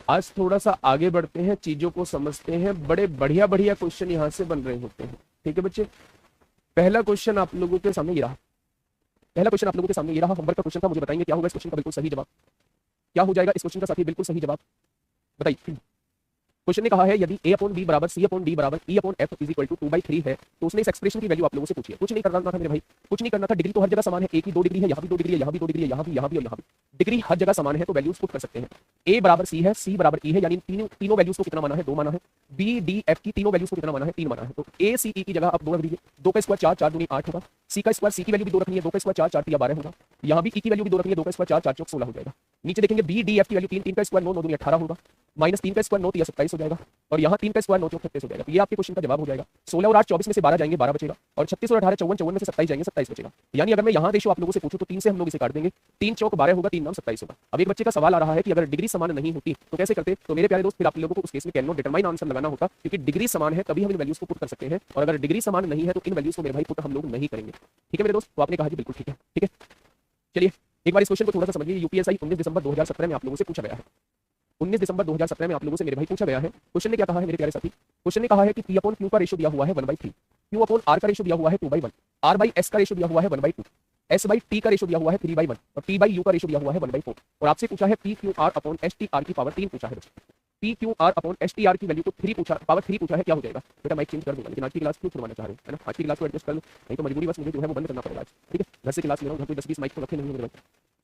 आज थोड़ा सा आगे बढ़ते हैं, चीजों को समझते हैं, बड़े बढ़िया बढ़िया क्वेश्चन यहाँ से बन रहे होते हैं। ठीक है बच्चे, पहला क्वेश्चन आप लोगों के सामने ये रहा। पहला क्वेश्चन आप लोगों के सामने ये रहा, होमवर्क का क्वेश्चन था। मुझे बताएंगे क्या होगा इस क्वेश्चन का बिल्कुल सही जवाब, क्या हो जाएगा इस क्वेश्चन का साथी बिल्कुल सही जवाब, बताइए। क्वेश्चन ने कहा है यदि a अपॉन बी बराबर c अपॉन डी बराबर e upon f is equal to 2/3 है तो उसने इस एक्सप्रेशन की वैल्यू आप लोगों से पूछी है। कुछ नहीं करना था मेरे भाई, कुछ नहीं करना था। डिग्री तो हर जगह समान है, एक ही 2 डिग्री है, यहाँ भी 2 डिग्री है, यहाँ भी 2 डिग्री है, यहाँ भी और यहाँ भी डिग्री हर जगह समान है, तो वैल्यूज पुट कर सकते हैं। a बराबर c है, c बराबर e है, यानी तीनों वैल्यूज को कितना माना है, 2 माना है। b d f की तीनों वैल्यूज को कितना माना है, 3 माना है। तो a c e की जगह आप 2 रख दीजिए, 2 का स्क्वायर 4, 4 दूनी 8 होगा। c का स्क्वायर, c की वैल्यू भी 2 रखनी है, 2 का स्क्वायर 4, 4 तिया 12 होगा। यहाँ भी e की वैल्यू भी 2 रखनी है, 2 का स्क्वायर 4, 4 चौक 16 हो जाएगा। नीचे देखेंगे b d f की वैल्यू 3, 3 का स्क्वायर 9, 9 दूनी 18 होगा, माइनस 3 का स्क्वायर 9 तिया 27 हो जाएगा, और यहाँ 3 का स्क्वायर 9 चौक 36 हो जाएगा। तो ये आपके क्वेश्चन का जवाब हो जाएगा। 16 और 8 24 में से 12 जाएंगे, 12 बचेगा, और 36 और 18 54, 54 में से 27 जाएंगे, 27 बचेगा। यानी अगर मैं यहाँ रेशो आप लोगों से पूछूं तो 3 से हम लोग इसे काट देंगे, 3 चौक 12 होगा, 3 नाम 27 होगा। अब एक बच्चे का सवाल आ रहा है कि अगर डिग्री समान नहीं होती तो कैसे करते। तो मेरे प्यारे दोस्त फिर आप लोगों को उस केस में कैन नॉट डिटरमाइन आंसर लगाना होता, क्योंकि डिग्री समान है तभी हम इन वैल्यूज को पुट कर सकते हैं, और अगर डिग्री समान नहीं है तो इन वैल्यूज को मेरे भाई पुट हम लोग नहीं करेंगे। ठीक है मेरे दोस्त, तो आपने कहा जी बिल्कुल ठीक है। ठीक है, चलिए एक बार इस क्वेश्चन को थोड़ा सा समझिए। यूपीएससी 19 दिसंबर 2017 में आप लोगों से पूछा गया है। 19 दिसंबर 2017 में आप लोगों से मेरे भाई पूछा गया है। क्वेश्चन ने क्या कहा है मेरे प्यारे साथी, क्वेश्चन ने कहा है कि P अपॉन Q का रेशो दिया हुआ है 1/3, Q अपॉन R का रेशो दिया हुआ है 2/1, R बाई S का रेशो दिया हुआ है 1/2, S बाई T का रेशो दिया हुआ है 3/1, और T बाई U का रेशो दिया हुआ है 1/4। और आपसे पूछा है PQR अपॉन STR की पावर 3 पूछा है। PQR अपॉन STR की वैल्यू को 3 पूछा, पावर 3 पूछा है, क्या हो जाएगा। बेटा माइक चेंज कर दूंगा, लेकिन आज की क्लास क्यों छुड़वाना चाह रहे हैं, है ना। आज की क्लास को एडजस्ट कर लो, नहीं तो मजबूरी बस मुझे जो है वो बंद करना पड़ेगा आज। ठीक है, घर से क्लास ले रहा हूँ, घर कोई 10-20 माइक तो रखे नहीं मेरे।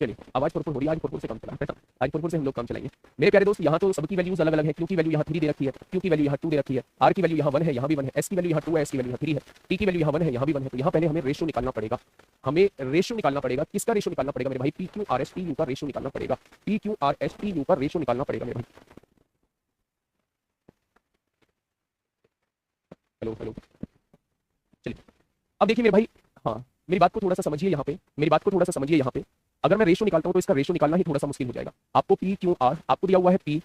चलिए आवाज फुरफुर हो रही है, आज फुरफुर से काम चला है ना, आज फुरफुर से हम लोग काम चलाएंगे। मेरे प्यारे दोस्त यहाँ तो सबकी वैल्यूज अलग अलग है। Q की वैल्यू यहाँ 3 दे रखी है, Q की वैल्यू यहाँ 2 दे रखी है, R की वैल्यू यहाँ 1 है, यहाँ भी 1 है, S की वैल्यू यहाँ 2 है, S की वैल्यू यहाँ 3 है, T की वैल्यू यहाँ 1 है, यहाँ भी 1 है। तो यहाँ पहले हमें रेशो निकालना पड़ेगा, हमें रेशो निकालना पड़ेगा। किसका रेशो निकालना पड़ेगा मेरे भाई, PQRSTU का रेशो निकालना पड़ेगा, PQRSTU का रेशो निकालना पड़ेगा मेरे भाई। हेलो हेलो, चलिए अब देखिए मेरे भाई, हाँ मेरी बात को थोड़ा सा समझिए यहाँ पे, मेरी बात को थोड़ा सा समझिए यहाँ पे। अगर मैं रेशो निकालता हूँ तो इसका रेशो निकालना ही थोड़ा सा मुश्किल हो जाएगा। आपको पी क्यू आर, आपको दिया हुआ है P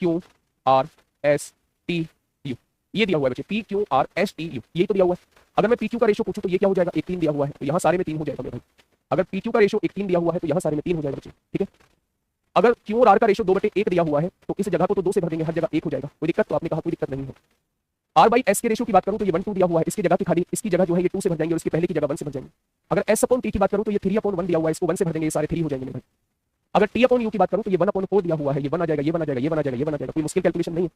Q R S T U, ये दिया हुआ है बच्चे, P Q R S T U, ये तो दिया हुआ है। अगर मैं पी क्यू का रेशो पूछूं तो ये क्या हो जाएगा, 1:3 दिया हुआ है, तो यहाँ सारे में 3 हो जाएगा मेरे भाई। अगर पी क्यू का रेशो 1:3 दिया हुआ है तो यहाँ सारे में 3 हो जाएगा बच्चे। ठीक है, अगर क्यू और आर का रेशो 2/1 दिया हुआ है तो इस जगह को तो 2 से भर देंगे, हर जगह 1 हो जाएगा। कोई दिक्कत, तो आपने कहा कोई दिक्कत नहीं है। आर बाई एस के रेशो की बात करूं तो ये 1:2 दिया हुआ है, इसकी जगह की खाली, इसकी जगह जो है ये 2 से भर जाएंगे, और इसकी पहले की जगह 1 से भर जाएंगे। अगर एस अपॉन टी की बात करूं तो ये 3/1 दिया हुआ है, इसको 1 से भर देंगे, ये सारे 3 हो जाएंगे मेरे भाई। अगर टी अपॉन यू की बात करूं तो ये 1/4 दिया हुआ है, ये 1 आ जाएगा, ये 1 आ जाएगा, ये 1 आ जाएगा, ये 1 आ जाएगा। कोई मुश्किल कैलकुलेशन नहीं है,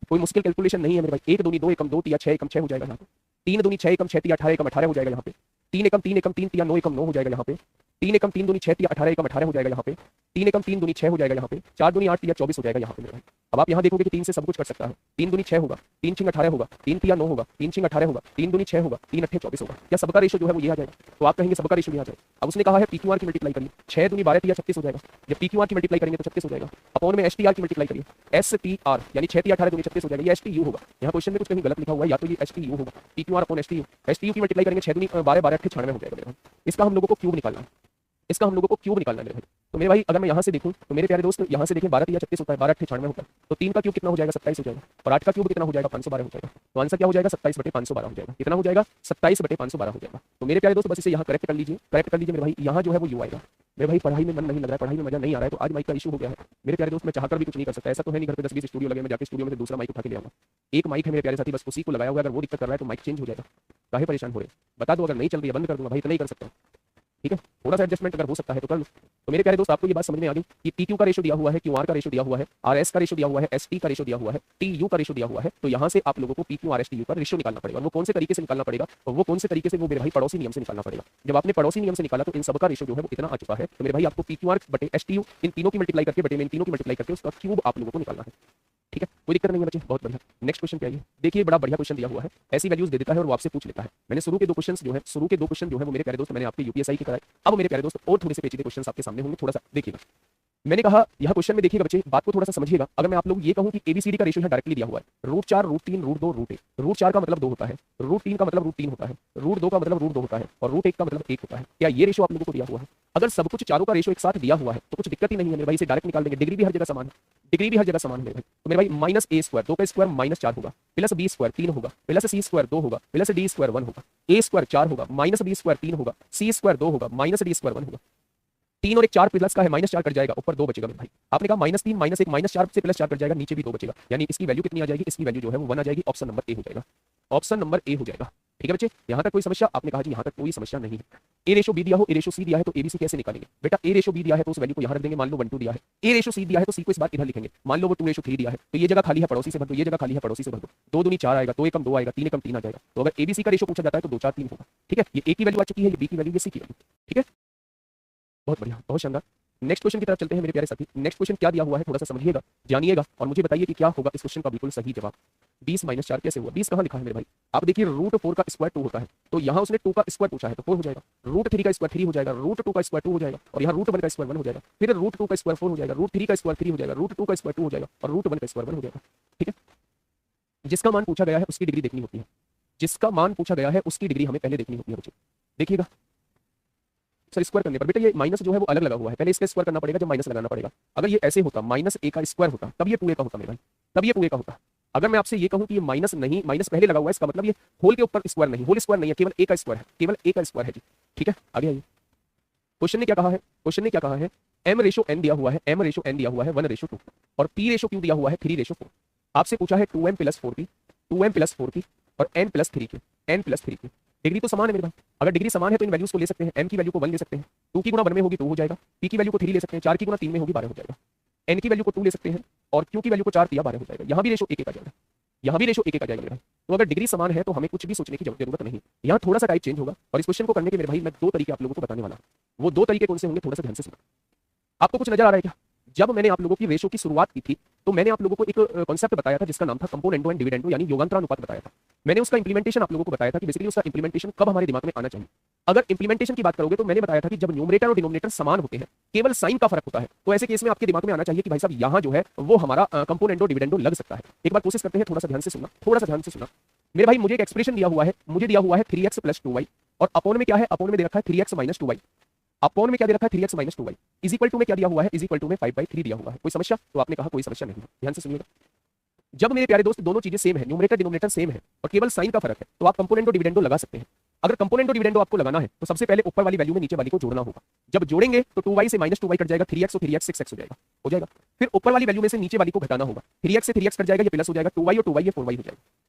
कोई मुश्किल कैलकुलेशन नहीं है मेरे भाई। 1 दूनी 2 एकम 2 तिया 6 एकम 6 हो जाएगा यहाँ पे। 3 दूनी 6 एकम 6 तिया 18 एकम 18 हो जाएगा यहाँ पे। 3 एकम 3 एकम 3 तिया 9 एकम 9 हो जाएगा यहाँ पे। 3 एकम 3 दूनी 6 तिया 18 एकम 18 हो जाएगा यहाँ पे। 3 एकम 3 दूनी 6 हो जाएगा यहाँ पे। 4 दूनी 8 तिया 24 हो जाएगा यहाँ पे मेरे भाई। अब आप यहाँ देखोगे कि 3 से सब कुछ कर सकता है। 3 दूनी 6 होगा, 3 छिंग 18 होगा, 3 तिया 9 होगा, 3 छिंग 18 होगा, 3 दूनी 6 होगा, 3 अट्ठे 24 होगा। क्या सबका रेशो जो है वो ये आ जाएगा, तो आप कहेंगे सबका रेशो ये आ जाएगा। अब उसने कहा है PQR की मल्टीप्लाई करिए, 6 दूनी 12 तिया 36 हो जाएगा। जब PQR की मल्टीप्लाई करेंगे तो 36 हो जाएगा। अपॉन में STR की मल्टीप्लाई करिए, STR यानी 6 तिया 18 दूनी 36 हो जाएगा, ये STU होगा। यहाँ क्वेश्चन में कुछ कहीं गलत लिखा हुआ है, या तो ये STU होगा, PQR अपॉन STU। STU की मल्टीप्लाई करेंगे 6 दूनी 12 12 अट्ठे 96 हो जाएगा मेरे भाई। इसका हम लोगों को क्यूब निकालना है, इसका हम लोगों को क्यूब निकालना है मेरे भाई। तो मेरे भाई अगर मैं यहाँ से देखूं तो मेरे प्यारे दोस्त यहाँ से देखें 12 तिया 36 होता है, 12 अट्ठे 96 होता है, तो 3 का क्यूब कितना हो जाएगा, 27 हो जाएगा, और 8 का क्यूब कितना हो जाएगा, 512 हो जाएगा। तो आंसर क्या हो जाएगा, 27/512 हो जाएगा। कितना हो जाएगा, 27/512 हो जाएगा। तो मेरे प्यारे दोस्त बस इसे यहाँ करेक्ट कर लीजिए, करेक्ट कर लीजिए मेरे भाई। यहाँ जो है वो यू आएगा। मेरे भाई पढ़ाई में मन नहीं लग रहा है, पढ़ाई में मजा नहीं आ रहा है, तो आज माइक का इशू हो गया है मेरे प्यारे दोस्त। मैं चाहकर भी कुछ नहीं कर सकता, ऐसा तो है नहीं घर पे 10-20 स्टूडियो लगे, मैं जाके स्टूडियो में से दूसरा माइक उठा के ले आऊंगा। एक माइक है मेरे प्यारे साथी, बस उसी को लगाया हुआ है। अगर वो दिक्कत कर रहा है तो माइक चेंज हो जाएगा, काहे परेशान हो रहे, बता दो। अगर नहीं चल रही है बंद कर दूंगा भाई, इतना ही कर सकता हूँ। ठीक है, थोड़ा सा एडजस्टमेंट अगर हो सकता है तो कर लो। तो मेरे प्यारे दोस्त आपको ये बात समझ में आ गई कि PQ का रेशो दिया हुआ है, QR का रेशो दिया हुआ है, RS का रेशो दिया हुआ है, ST का रेशो दिया हुआ है, TU का रेशो दिया हुआ है। तो यहाँ से आप लोगों को PQRSTU का रेशो निकालना पड़ेगा, और वो कौन से तरीके से निकालना पड़ेगा, और वो कौन से तरीके से, वो मेरे भाई पड़ोसी नियम से निकालना पड़ेगा। जब आपने पड़ोसी नियम से निकाला तो इन सबका रेशो जो है वो इतना आ चुका है। तो मेरे भाई आपको PQR बटे STU इन तीनों की मल्टीप्लाई करके, बटे में इन तीनों की मल्टीप्लाई करके उसका क्यूब आप लोगों को निकालना है। ठीक है, कोई दिक्कत नहीं है बच्चे, बहुत बढ़िया। नेक्स्ट क्वेश्चन पे आइए, देखिए बड़ा बढ़िया क्वेश्चन दिया हुआ है, ऐसी वैल्यूज दे देता है और वो आपसे पूछ लेता है। मैंने शुरू के दो क्वेश्चन जो है वो मेरे प्यारे दोस्त मैंने आपके यूपीएससी के कराए। अब मेरे प्यारे दोस्त और थोड़े से पेचीदे क्वेश्चन आपके सामने होंगे, थोड़ा सा देखिएगा। मैंने कहा यह क्वेश्चन में देखिएगा बच्चे, बात को थोड़ा सा समझिएगा। अगर मैं आप लोग ये कहूं कि ABCD का रेशियो यहाँ डायरेक्टली दिया हुआ है, √4 √3 √2 √1। √4 का मतलब 2 होता है, √3 का मतलब √3 होता है, √2 का मतलब √2 होता है, और √1 का मतलब 1 होता है। क्या ये रेशियो आप लोगों को दिया हुआ है? अगर सब कुछ चारों का रेशियो एक साथ दिया हुआ है तो कुछ दिक्कत ही नहीं है मेरे भाई, इसे डायरेक्ट निकाल देंगे। डिग्री भी हर जगह समान है, डिग्री भी हर जगह समान है मेरे भाई। तो मेरे भाई -a², 2 का स्क्वायर -4 होगा, प्लस b² 3 होगा, प्लस c² 2 होगा, प्लस d² 1 होगा, a² 4 होगा, -b² 3 होगा, c² 2 होगा, -d² 1 होगा। 3 और एक 4 प्लस का है, -4 कट जाएगा, ऊपर 2 बचेगा मेरे भाई। आपने कहा -3 -1 -4 से +4 कट जाएगा, नीचे भी 2 बचेगा, यानी इसकी वैल्यू कितनी आ जाएगी, इसकी वैल्यू जो है वो 1 आ जाएगी। ऑप्शन नंबर ए हो जाएगा, ऑप्शन नंबर ए हो जाएगा। ठीक है बच्चे, यहां तक कोई समस्या? आपने कहा जी यहां तक कोई समस्या नहीं है। ए रेशो बी दिया हो, ए रेशो सी दिया है, तो एबीसी कैसे निकालेंगे बेटा? ए रेशो बी दिया है तो उस वैल्यू को यहां रख देंगे, मान लो 1 2 दिया है। ए रेशो सी दिया है तो सी को इस बार इधर लिखेंगे, मान लो वो 2 रेशो 3 दिया है, तो ये जगह खाली है पड़ोसी से भर दो, ये जगह खाली है पड़ोसी से भर दो, 2 दूनी 4 आएगा, 2 एकम 2 आएगा, 3 एकम 3 आ जाएगा। तो अगर एबीसी का रेशो पूछा जाता है तो 2 4 3 होगा। ठीक है, ये ए की वैल्यू आ चुकी है, ये बी की वैल्यू, ये सी की वैल्यू। ठीक है, बहुत बढ़िया, बहुत शानदार। नेक्स्ट क्वेश्चन की तरफ चलते हैं मेरे प्यारे साथी। नेक्स्ट क्वेश्चन क्या दिया हुआ है थोड़ा सा समझिएगा, जानिएगा और मुझे बताइए कि क्या होगा इस क्वेश्चन का बिल्कुल सही जवाब। 20 - 4 कैसे हुआ? 20 कहाँ लिखा है मेरे भाई? आप देखिए √4 का स्क्वायर 2 होता है, तो यहाँ उसने 2 का स्क्वायर पूछा है तो 4 हो जाएगा। √3 का स्क्वायर 3 हो जाएगा, √2 का स्क्वायर 2 हो जाएगा, और यहाँ √1 का स्क्वायर 1 हो जाएगा, फिर √2 का स्क्वायर 4 हो जाएगा, √3 का स्क्वायर 3 हो जाएगा, √2 का स्क्वायर 2 हो जाएगा, और √1 का स्क्वायर 1 हो जाएगा। ठीक है, जिसका मान पूछा गया है उसकी डिग्री देखनी होती है, जिसका मान पूछा गया है उसकी डिग्री हमें पहले देखनी होती है बच्चे। देखिएगा सर, स्क्वायर करने पर बेटा ये माइनस जो है वो अलग लगा हुआ है, पहले इसका स्क्वायर करना पड़ेगा, जब माइनस लगाना पड़ेगा। अगर ये ऐसे होता -a का स्क्वायर होता तब ये 2a का होता मेरे भाई, तब ये 2a का होता। अगर मैं आपसे ये कहूं कि ये माइनस नहीं, माइनस पहले लगा हुआ है, इसका मतलब ये होल के ऊपर स्क्वायर नहीं, होल स्क्वायर नहीं है, केवल a का स्क्वायर है, केवल a का स्क्वायर है जी। ठीक है, आगे आइए। क्वेश्चन ने क्या कहा है? क्वेश्चन ने क्या कहा है? m/n दिया हुआ है, m/n दिया हुआ है 1/2 और p/q दिया हुआ है 3/4। आपसे पूछा है 2m + 4p, 2m + 4p और n + 3q, n + 3q। Degree तो समान है मेरे भाई, अगर डिग्री समान है तो इन वैल्यूज को ले सकते हैं। m की वैल्यू को 1 ले सकते हैं, 2 की गुणा 1 में होगी 2 हो जाएगा, p की वैल्यू को 3 ले सकते हैं, 4 की गुणा 3 में होगी 12 हो जाएगा, n की वैल्यू को 2 ले सकते हैं और q की वैल्यू को 4 दिया 12 हो जाएगा। यहाँ भी रेशो 1 आ जाएगा, यहाँ भी रेशो 1 आ जाएगा मेरे भाई। तो अगर डिग्री समान है तो हमें कुछ भी सोचने की जरूरत नहीं, यहाँ थोड़ा सा टाइप चेंज होगा। और इस क्वेश्चन को करने के मेरे भाई मैं 2 तरीके आप लोगों को बताने वाला हूँ। वो 2 तरीके कौन से होंगे, थोड़ा सा ध्यान से सुनो। आपको कुछ नजर आ रहा है क्या? जब मैंने आप लोगों की रेशो की शुरुआत की थी तो मैंने आप लोगों को एक कॉन्सेप्ट बताया था जिसका नाम था कंपोनेंडो एंड डिविडेंडो, यानी योगांतरानुपात बताया था। मैंने उसका इंप्लीमेंटेशन आप लोगों को बताया था कि बेसिकली उसका इंप्लीमेंटेशन कब हमारे दिमाग में आना चाहिए। अगर इंप्लीमेंटेशन की बात करोगे तो मैंने बताया था कि जब न्यूमरेटर और डिनोमिनेटर समान होते हैं, केवल साइन का फर्क होता है, तो ऐसे केस में आपके दिमाग में आना चाहिए कि भाई साहब यहाँ जो है वो हमारा कंपोनेंडो डिविडेंडो लग सकता है। एक बार कोशिश करते हैं, थोड़ा सा ध्यान से सुनना, थोड़ा सा ध्यान से सुनना मेरे भाई। मुझे एक एक्सप्रेशन दिया हुआ है, मुझे दिया हुआ है 3x + 2y और अपोन में क्या है, अपोन में दे रखा है 3x - 2y, अपोन में क्या दे रखा है 3x - 2y, is equal to में क्या दिया हुआ है, इज इक्वल टू में 5/3 दिया हुआ है। कोई समस्या? तो आपने कहा कोई समस्या नहीं है। ध्यान से सुनिएगा, जब मेरे प्यारे दोस्त दोनों चीजें सेम है, न्यूमरेटर डिनोमिनेटर सेम है और केवल साइन का फर्क है, तो आप कंपोनेंडो डिविडेंडो लगा सकते हैं। अगर कंपोनेंडो डिविडेंडो आपको लगाना है तो सबसे पहले ऊपर वाली वैल्यू में नीचे वाली को जोड़ना होगा। जब जोड़ेंगे तो 2y से -2y कट जाएगा, 3x और 3x 6x हो जाएगा। फिर ऊपर वाली वैल्यू में से नीचे वाली को घटाना होगा, 3x से 3x कट जाएगा, ये प्लस हो जाएगा, 2y और 2y ये 4y हो जाएगा।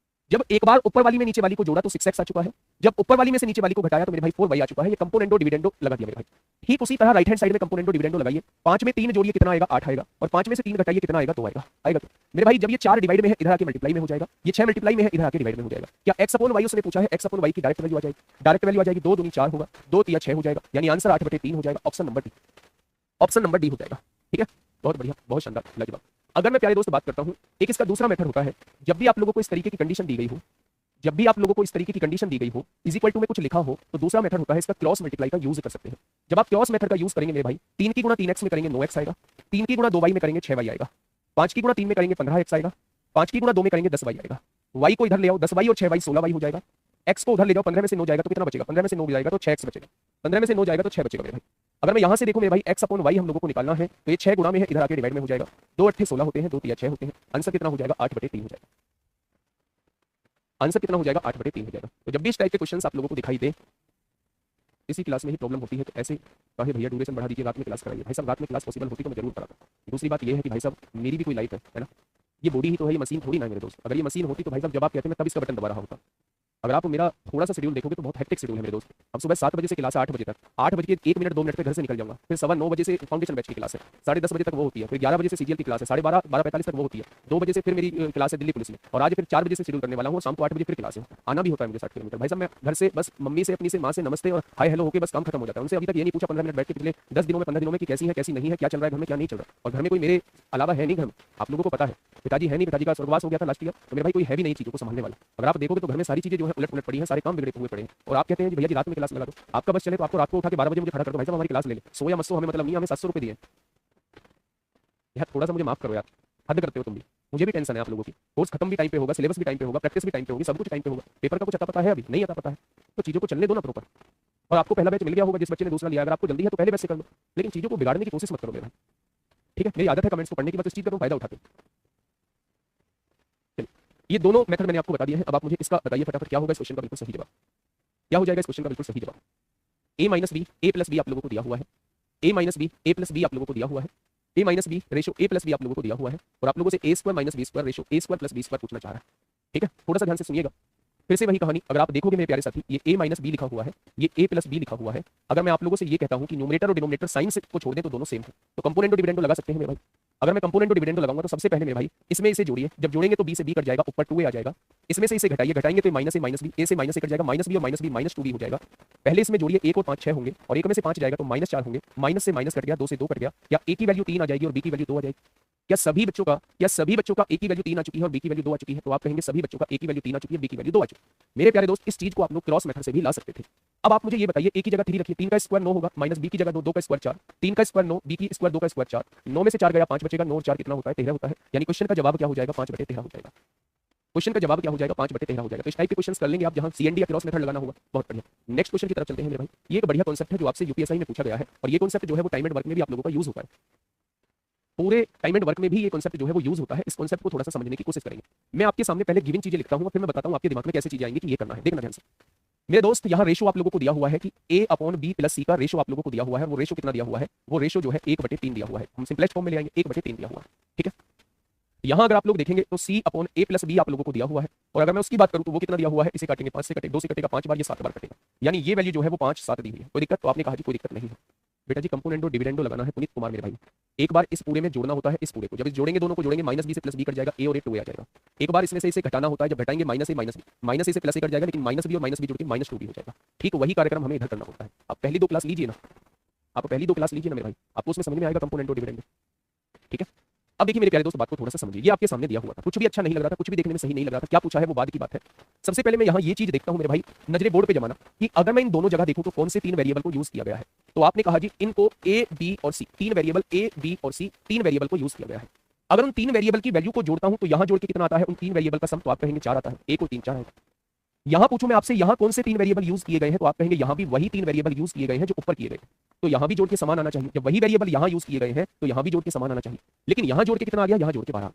जब एक बार ऊपर वाली में नीचे वाली को जोड़ा तो 6x आ चुका है, जब ऊपर वाली में से नीचे वाली को घटाया तो मेरे भाई 4y आ चुका है। ये कंपोनेंडो डिविडेंडो लगा दिया मेरे भाई। ठीक उसी तरह राइट हैंड साइड में कंपोनेंडो डिविडेंडो लगाइए, 5 में 3 जोड़िए कितना आएगा, 8 आएगा, और 5 में से 3 घटाइए कितना आएगा, 2 आएगा। आएगा तो मेरे भाई जब ये 4 डिवाइड में है इधर आके मल्टीप्लाई में हो जाएगा, ये 6 मल्टीप्लाई में है इधर आके डिवाइड में हो जाएगा। क्या x/y उसने पूछा है, x/y की डायरेक्ट वैल्यू आ जाएगी, डायरेक्ट वैल्यू आ जाएगी, 2 दूनी 4 होगा, 2 तिया 6 हो जाएगा, यानी आंसर 8/3 हो जाएगा। Option number D, option number D हो जाएगा। ठीक है, बहुत बढ़िया, बहुत शानदार, लाजवाब। अगर मैं प्यारे दोस्त बात करता हूं, एक इसका दूसरा मेथड होता है, जब भी आप लोगों को इस तरीके की कंडीशन दी गई हो, जब भी आप लोगों को इस तरीके की कंडीशन दी गई हो, इज इक्वल टू में कुछ लिखा हो, तो दूसरा मेथड होता है इसका क्रॉस मल्टीप्लाई का यूज कर सकते हैं। जब आप क्रॉस मेथड का यूज करेंगे मेरे भाई, 3 की गुणा 3x में करेंगे 9x आएगा, 3 की गुणा 2y में करेंगे 6y आएगा, 5 की गुणा 3 में करेंगे 15x आएगा, 5 की गुणा 2 में करेंगे 10y आएगा, y को इधर ले आओ, 10y और 6y 16y हो जाएगा, x को उधर ले जाओ, 15 में से 9 जाएगा तो कितना बचेगा, 15 में से 9 जाएगा तो 6x बचेगा, 15 में से 9 जाएगा तो 6 बचेगा मेरे भाई। अगर मैं यहां से देखूं मेरे भाई x/y हम लोगों को निकालना है तो ये 6 गुणा में है, इधर आके डिवाइड में हो जाएगा, 2 8 16 होते हैं, 2 3 6 होते हैं, आंसर कितना हो जाएगा, 8/3 हो जाएगा। आंसर कितना हो जाएगा, 8/3 हो जाएगा। तो जब भी इस टाइप के क्वेश्चंस आप लोगों को दिखाई दे, इसी क्लास में ही प्रॉब्लम होती है, तो ऐसे कहे भैया ड्यूरेशन बढ़ा दीजिए, रात में क्लास कराइए। भाई साहब रात में क्लास पॉसिबल होती तो मैं जरूर कराता। दूसरी बात ये है कि भाई साहब मेरी भी कोई लाइफ है ना, ये बॉडी ही तो है, ये मशीन थोड़ी ना है मेरे दोस्त। अगर ये मशीन होती तो भाई साहब जब आप कहते हैं मैं तब इसका बटन दबा रहा होता। अगर आप मेरा थोड़ा सा शेड्यूल देखोगे तो बहुत हेक्टिक शेड्यूल है मेरे दोस्त। अब सुबह 7 बजे से क्लास है 8 बजे तक, 8 बजे के 1 मिनट 2 मिनट पे घर से निकल जाऊंगा, फिर 9:15 बजे से फाउंडेशन बैच की क्लास है, 10:30 बजे तक वो होती है, फिर 11 बजे से सीजीएल की क्लास है, 12:30 12:45 तक वो होती है, 2 बजे से फिर मेरी क्लास है दिल्ली पुलिस में, और आज फिर 4 बजे से शेड्यूल करने वाला हूँ, शाम को 8 बजे फिर क्लास है। आना भी होता है मुझे 60 किलोमीटर। भाई साहब मैं घर से बस मम्मी से अपनी से माँ से नमस्ते और हाय हेलो होकर बस काम खत्म हो जाता है। उनसे अभी तक ये नहीं पूछा 15 मिनट बैठ के पिछले 10 दिनों में 15 दिनों में कि कैसी है कैसी नहीं है, क्या चल रहा है घर में क्या नहीं चल रहा। और घर में कोई मेरे अलावा है नहीं, घर में आप लोगों को पता है पिताजी है नहीं, पिताजी का स्वर्गवास हो गया था लास्ट ईयर, तो मेरे भाई कोई है भी नहीं चीजों को संभालने वाला। अगर आप देखोगे तो घर में सारी चीजें जो है उलट पुलट पड़ी हैं, सारे काम बिगड़े हुए पड़े हैं, और आप कहते हैं भैया जी रात में क्लास लगा दो, आपका बस चले तो आपको रात को उठा के 12 बजे मुझे खड़ा कर दो, भाई साहब हमारी क्लास ले ले, सो या मत सो हमें मतलब नहीं, हमें 700 रुपए दिए यार, थोड़ा सा मुझे माफ करो यार, हद करते हो तुम भी। मुझे भी टेंशन है आप लोगों की, कोर्स खत्म भी टाइम पे होगा, सिलेबस भी टाइम पे होगा, प्रैक्टिस भी टाइम पे होगी, सब कुछ टाइम पे होगा, पेपर का कुछ आता पता है अभी नहीं आता पता है, तो चीजों को चलने दो ना प्रॉपर। और आपको पहला बैच मिल गया होगा, जिस बच्चे ने दूसरा लिया, अगर आपको जल्दी है तो पहले बैच से कर लो, लेकिन चीजों को बिगाड़ने की कोशिश मत करो मेरे भाई। ठीक है, मेरी आदत है कमेंट्स को पढ़ने की, बस इस चीज का तुम फायदा उठाते। चलिए, ये दोनों मेथड मैंने आपको बता दिए हैं। अब आप मुझे इसका बताइए फटाफट क्या होगा इस क्वेश्चन का बिल्कुल सही जवाब, क्या हो जाएगा इस क्वेश्चन का बिल्कुल सही जवाब। a - b, a + b आप लोगों को दिया हुआ है, A minus B A plus B आप लोगों को दिया हुआ है, A minus B ratio A plus B आप लोगों को दिया हुआ है, और आप लोगों से A square minus B square ratio A square plus B square पूछना चाह रहा है। ठीक है, थोड़ा सा ध्यान से सुनिएगा। फिर से वही कहानी, अगर आप देखोगे मेरे प्यारे साथी, ये a माइनस बी लिखा हुआ है, ये a प्लस बी लिखा हुआ है। अगर मैं आप लोगों से ये कहता हूं कि न्यूमरेटर और डिनोमिनेटर साइन से को छोड़ दें तो दोनों सेम है, तो कंपोनेंट और डिविडेंड लगा सकते हैं मेरे भाई। अगर मैं कंपोनेंट और डिविडेंड लगाऊंगा तो सबसे पहले मेरे भाई इसमें इसे जोड़िए, जब जोड़ेंगे तो b से b कट जाएगा, ऊपर 2a आ जाएगा। इसमें से इसे घटाइए, घटाएंगे तो माइनस a से माइनस a कट जाएगा, माइनस b और माइनस b माइनस 2b हो जाएगा। पहले इसमें जोड़िए, 1 और 5 6 होंगे, और एक में से 5 जाएगा तो माइनस 4 होंगे, माइनस से माइनस कट गया, 2 से 2 कट गया, या a की वैल्यू 3 आ जाएगी और b की वैल्यू 2 आ जाएगी। क्या सभी बच्चों का a की वैल्यू 3 आ चुकी है और b की वैल्यू 2 आ चुकी है? तो आप कहेंगे सभी बच्चों का a की वैल्यू 3 आ चुकी है, b की वैल्यू 2 आ चुकी है। मेरे प्यारे दोस्त, इस चीज को आप लोग क्रॉस मेथड से भी ला सकते थे। अब आप मुझे ये बताइए, a की जगह 3 रखिए, 3 का स्क्वायर 9 होगा, माइनस b की जगह 2 का स्क्वायर 4, 3 का स्क्वायर 9, b की स्क्वायर 2 का स्क्वायर 4, 9 में से 4 गया 5 बचेगा, 9 और 4 कितना होता है? 13 होता है। यानी क्वेश्चन का जवाब क्या हो जाएगा? 5/13 हो जाएगा। क्वेश्चन का जवाब क्या हो जाएगा? 5/13 हो जाएगा। तो इस टाइप के क्वेश्चन कर लेंगे आप, जहां सीएनडी या क्रॉस मेथड लगाना होगा। बहुत बढ़िया। नेक्स्ट क्वेश्चन की तरफ चलते हैं मेरे भाई। ये एक बढ़िया कॉन्सेप्ट है जो आपसे यूपीएससी में पूछा गया है, और ये कॉन्सेप्ट जो है वो टाइम एंड वर्क में भी आप लोगों का यूज होता है। पूरे टाइम एंड वर्क में भी ये कॉन्सेप्ट जो है वो यूज होता है। इस कॉन्सेप्ट को थोड़ा सा समझने की कोशिश करेंगे। मैं आपके सामने पहले गिवन चीजें लिखता हूं और फिर मैं बताता हूं आपके दिमाग में कैसे चीजें आएंगी कि ये करना है। देखना ध्यान से मेरे दोस्त, यहाँ रेशो आप लोगों को दिया हुआ है कि a upon b plus c का रेशो आप लोगों को दिया हुआ है। वो रेशो कितना दिया हुआ है? वो रेशो जो है 1/3 दिया हुआ है। हम सिंपलेस्ट फॉर्म में ले आएंगे, 1/3 दिया हुआ है। ठीक है, यहाँ अगर आप लोग देखेंगे तो c upon a plus b आप लोगों को दिया हुआ है, और अगर मैं उसकी बात करूँ तो वो कितना दिया हुआ है? इसे काटेंगे 5 से कटेगा, 2 से कटेगा 5 बार, ये 7 बार कटेगा। यानी ये वैल्यू जो है वो 5 7 दी हुई है। कोई दिक्कत? तो आपने कहा जी कोई दिक्कत नहीं है बेटा जी, कंपोनेंडो डिविडेंडो लगाना है पुनीत कुमार मेरे भाई। एक बार इस पूरे में जोड़ना होता है, इस पूरे को जब इस जोड़ेंगे दोनों को जोड़ेंगे, माइनस बी से प्लस बी कट जाएगा, ए और ए 2 आ जाएगा। एक बार इसमें से इसे घटाना होता है, जब घटाएंगे माइनस ए से प्लस ए कट जाएगा, लेकिन माइनस बी और माइनस बी जोड़ के माइनस 2b हो जाएगा। ठीक वही कार्यक्रम हमें इधर करना होता है। आप पहली 2 क्लास लीजिए ना, आप पहली 2 क्लास लीजिए ना मेरे भाई, आपको उसमें समझ में आएगा कंपोनेंटो डिविडेंडो। ठीक है, अब देखिए मेरे प्यारे दोस्त, बात को थोड़ा सा समझिए। ये आपके सामने दिया हुआ था, कुछ भी अच्छा नहीं लग रहा था, कुछ भी देखने में सही नहीं लग रहा था। क्या पूछा है वो बाद की बात है। सबसे पहले मैं यहाँ ये चीज देखता हूँ मेरे भाई, नजरे बोर्ड पे जमाना, कि अगर मैं इन दोनों जगह देखूं तो कौन से 3 वेरिएबल को यूज किया गया है। तो आपने कहा जी इनको a b और c, 3 वेरिएबल a b और c, 3 वेरिएबल को यूज किया गया है। अगर उन 3 वेरिएबल की वैल्यू को जोड़ता हूं तो यहां जोड़ के कितना आता है? उन 3 वेरिएबल का सम, तो आप कहेंगे 4 आता है। 1 और 3 4 है। यहां पूछूं मैं आपसे, यहां कौन से 3 वेरिएबल यूज किए गए हैं? तो आप कहेंगे यहां भी वही 3 वेरिएबल यूज किए गए हैं जो ऊपर किए गए, तो यहां भी जोड़ के समान आना चाहिए। जब वही वेरिएबल यहां यूज किए गए हैं तो यहां भी जोड़ के समान आना चाहिए। लेकिन यहां जोड़ के कितना आ गया? यहां जोड़ के 12।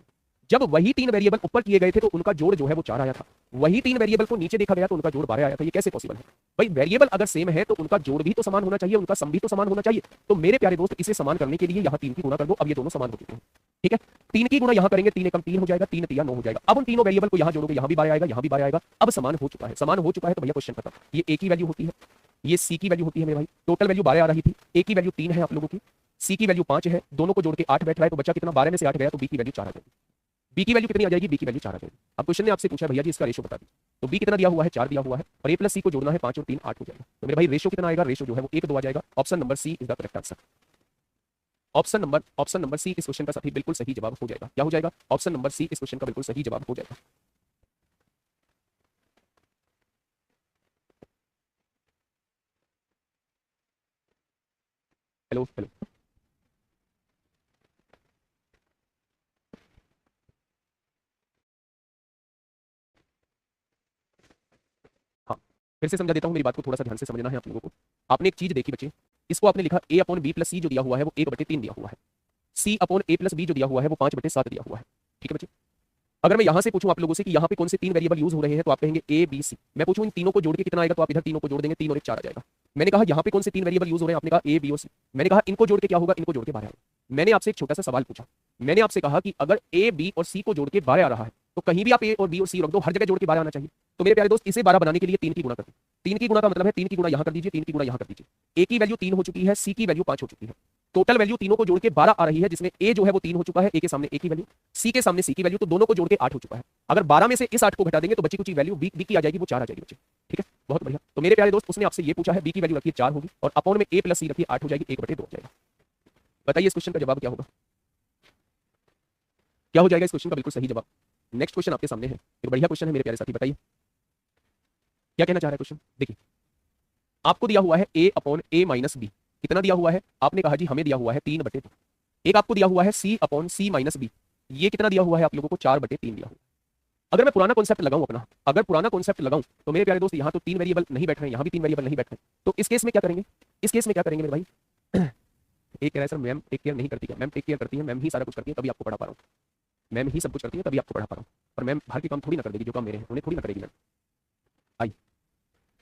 जब वही 3 वेरिएबल ऊपर किए गए थे तो उनका जोड़ जो है वो 4 आया था। वही 3 वेरिएबल को नीचे देखा गया तो उनका जोड़ 12 आया था। ये कैसे पॉसिबल है भाई? वेरिएबल अगर सेम है तो उनका जोड़ भी तो समान होना चाहिए, उनका सम भी तो समान होना चाहिए। तो मेरे प्यारे दोस्त, इसे समान करने के लिए यहाँ 3 की गुणा कर दो। अब ये दोनों समान हो चुके हैं। ठीक है, 3 की गुणा यहाँ करेंगे, 3 एकम 3 हो जाएगा, 3 तिया 9 हो जाएगा। अब उन तीनों वेरिएबल को यहाँ जोड़ोगे, यहाँ भी 12 आएगा, यहाँ भी 12 आएगा। अब समान हो चुका है, समान हो चुका है तो भैया क्वेश्चन खत्म। ये a की वैल्यू होती है, ये c की वैल्यू होती है मेरे भाई। टोटल वैल्यू 12 आ रही थी, a की वैल्यू 3 है आप लोगों की, c की वैल्यू 5 है, दोनों को जोड़ के 8 बैठ रहा है, तो बच्चा कितना? 12 में से 8 गया तो b की वैल्यू 4 आ जाएगी। b की वैल्यू कितनी आ जाएगी? b की वैल्यू 4 आ जाएगी। अब क्वेश्चन ने आपसे पूछा भैया जी इसका रेशो बता दीजिए, तो b कितना दिया हुआ है? 4 दिया हुआ है, और a प्लस c को जोड़ना है, 5 और 3 8 हो जाएगा। तो मेरे भाई रेशो कितना आएगा? रेशो जो है वो 1 2 आ जाएगा। Option number C is the correct answer. Option number C इस क्वेश्चन का सही बिल्कुल सही जवाब हो जाएगा। क्या हो जाएगा? ऑप्शन नंबर सी इस क्वेश्चन का बिल्कुल सही जवाब हो जाएगा। हेलो हेलो, हाँ फिर से समझा देता हूँ, मेरी बात को थोड़ा सा ध्यान से समझना है आप लोगों को। आपने एक चीज देखी बच्चे, इसको आपने लिखा a upon b plus c जो दिया हुआ है वो 1/3 दिया हुआ है, c upon a plus b जो दिया हुआ है वो 5/7 दिया हुआ है। ठीक है बच्चे, अगर मैं यहां से पूछूं आप लोगों से कि यहां पे कौन से 3 वेरिएबल यूज हो रहे हैं तो आप कहेंगे a b c। मैं पूछूं इन तीनों को जोड़ के कितना आएगा, तो आप इधर तीनों को जोड़ देंगे, 3 और 1 4 आ जाएगा। मैंने कहा यहां पे कौन से 3 वेरिएबल यूज हो रहे हैं, आपने कहा a b और c। मैंने कहा इनको जोड़ के क्या होगा? इनको जोड़ के 12 आएगा। मैंने आपसे एक छोटा सा सवाल पूछा, मैंने आपसे कहा कि अगर a b और c को जोड़ के 12 आ रहा है तो कहीं भी आप a और b और c रख दो, हर जगह जोड़ के 12 आना चाहिए। तो मेरे प्यारे दोस्त, इसे 12 बनाने के लिए 3 की गुणा कर दो। 3 की गुणा का मतलब है 3 की गुणा यहां कर दीजिए, 3 की गुणा यहां कर दीजिए। a की वैल्यू 3 हो चुकी है, c की वैल्यू 5 हो चुकी है। टोटल वैल्यू तीनों को जोड़ के 12 आ रही है, जिसमें a जो है वो 3 हो चुका है, a के सामने a की वैल्यू, c के सामने c की वैल्यू, तो दोनों को जोड़ के 8 हो चुका है। अगर 12 में से इस 8 को घटा देंगे तो बची कुछ वैल्यू b की आ जाएगी, वो 4 आ जाएगी बच्चे। ठीक है, बहुत बढ़िया। तो मेरे प्यारे दोस्त, उसने आपसे ये पूछा है b की वैल्यू रखिए 4 होगी, और अपॉन में a प्लस c रखिए 8 हो जाएगी, 1/2 हो जाएगा। बताइए इस क्वेश्चन का जवाब क्या होगा? क्या हो जाएगा इस क्वेश्चन का बिल्कुल सही जवाब? नेक्स्ट क्वेश्चन आपके सामने है, एक बढ़िया क्वेश्चन है मेरे प्यारे साथी। बताइए क्या कहना चाह रहा है क्वेश्चन। देखिए आपको दिया हुआ है a upon a minus B, कितना दिया हुआ है? आपने कहा जी हमें दिया हुआ है 3/2। एक आपको दिया हुआ है c upon c minus B, ये कितना दिया हुआ है आप लोगों को? 4/3 दिया हुआ। अगर मैं पुराना कॉन्सेप्ट लगाऊं अपना, अगर पुराना कॉन्सेप्ट लगाऊं तो मेरे प्यारे दोस्त यहाँ तो 3 वेरिएबल नहीं बैठ रहे हैं, यहाँ भी 3 वेरिएबल नहीं बैठ रहे हैं। तो इस केस में क्या करेंगे? इस केस में क्या करेंगे मेरे भाई? एक कह रहा है सर मैम टेक केयर नहीं करती है। मैम टेक केयर करती है, मैम ही सारा कुछ करती है, तभी आपको पढ़ा पा रहा हूँ। मैम ही सब कुछ करती है तभी आपको पढ़ा पा रहा हूँ, और मैम बाहर के काम थोड़ी ना कर देगी, जो काम मेरे हैं उन्हें थोड़ी ना करेगी मैम। आई